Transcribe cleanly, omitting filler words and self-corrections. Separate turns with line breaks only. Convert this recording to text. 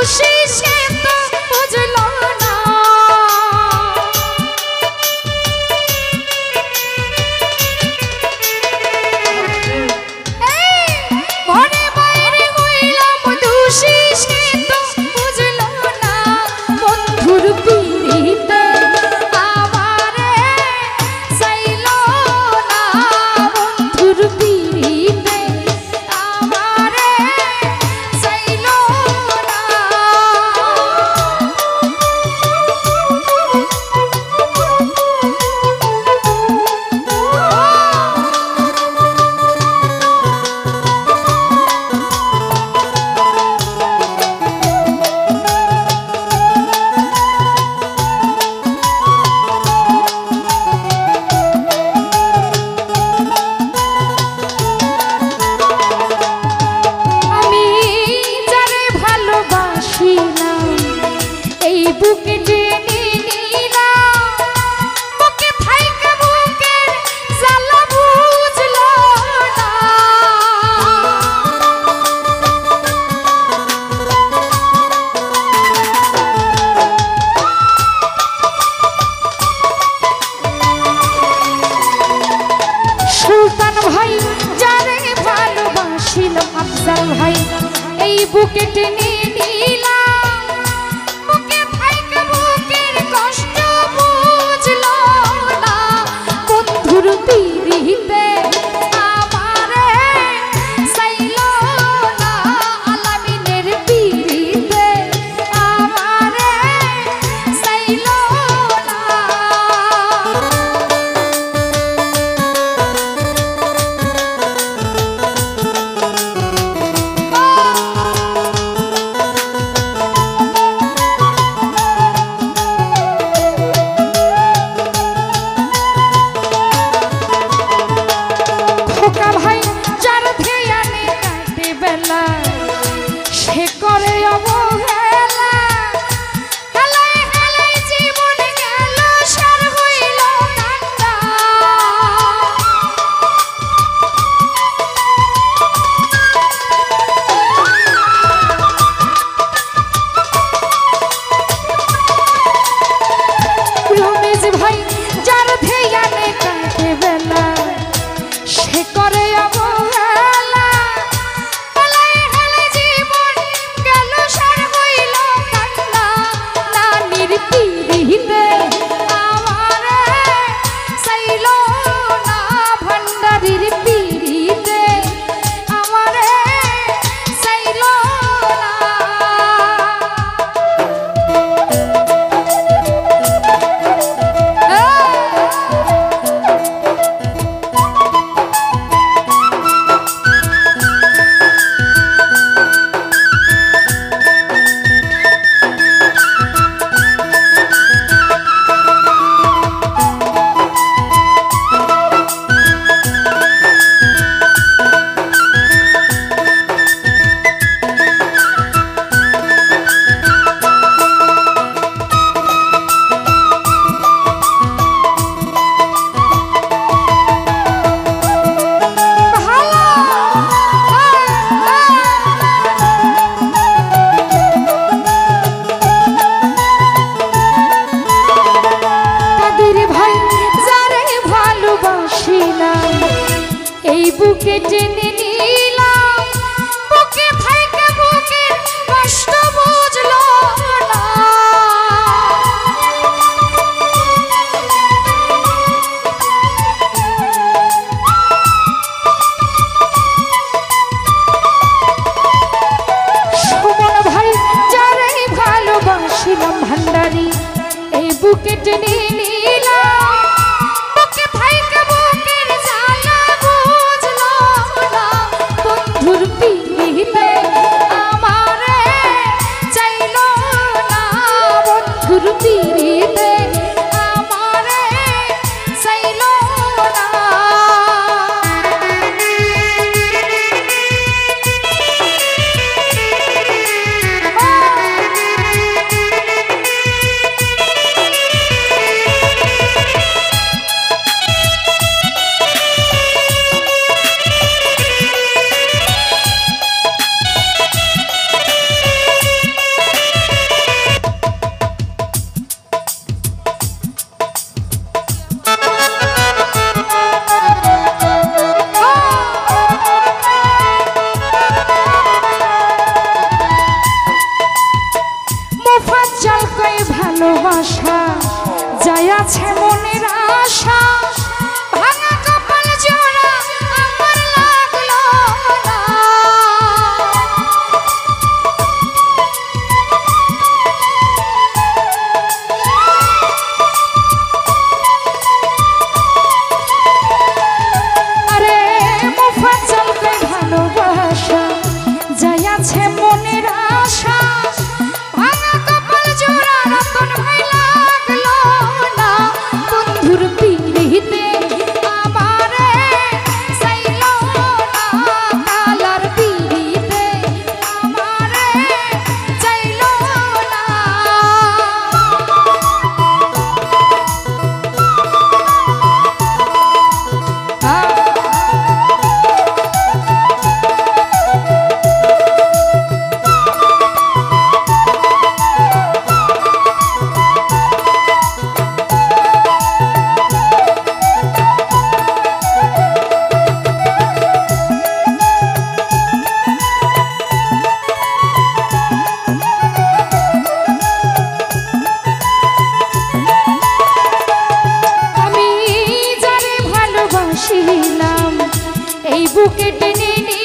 দোষী সে তো বুঝলো না। মনে বাইরে হইলাম দোষী সে তো বুঝলো না। বন্ধুর পিড়িতে আমারে চাইলো না, বন্ধুর পিড়িতে আমারে চাইলো না। আমি যারে ভালোবাসিলাম এই বুকে টেনে নিলাম, বুকে থাইকা বুকের জ্বালা বুঝলো না। সুলতান ভাই যারে ভালোবাসিলাম, আফজাল ভাই এই বুকে টেনে নিলাম, বুকে থাইকা বুকের কষ্ট বুঝলো না। বন্ধুর পিড়িতে আমারে চাইলো না, আলামিনের পিড়িতে আমারে চাইলো না। খোকা ভাই যার ধ্যানে কাটে বেলা, সে করে অবহেলা। হেলায় হেলায় জীবন গেল, সার হইল কান্না। রমেশ ভাই যার ধ্যানে কাটে বেলা, সে করে অবহেলা। হেলায় হেলায় জীবন গেল, সার হইল কান্না। নানির পিড়িতে আমারে চাইলো না, ভান্ডারির পিড়িতে আমারে চাইলো না। কাদের ভাই যারে ভালোবাসিলাম এই বুকে টেনে নিলাম, বুকে থাইকা বুকের কষ্ট বুঝলো না। সুমন ভাই যারে ভালোবাসিলাম, ভান্ডারি এই বুকে টেনে নিলাম, বুকে থাইকা বুকের জ্বালা বুঝলো না। টেনে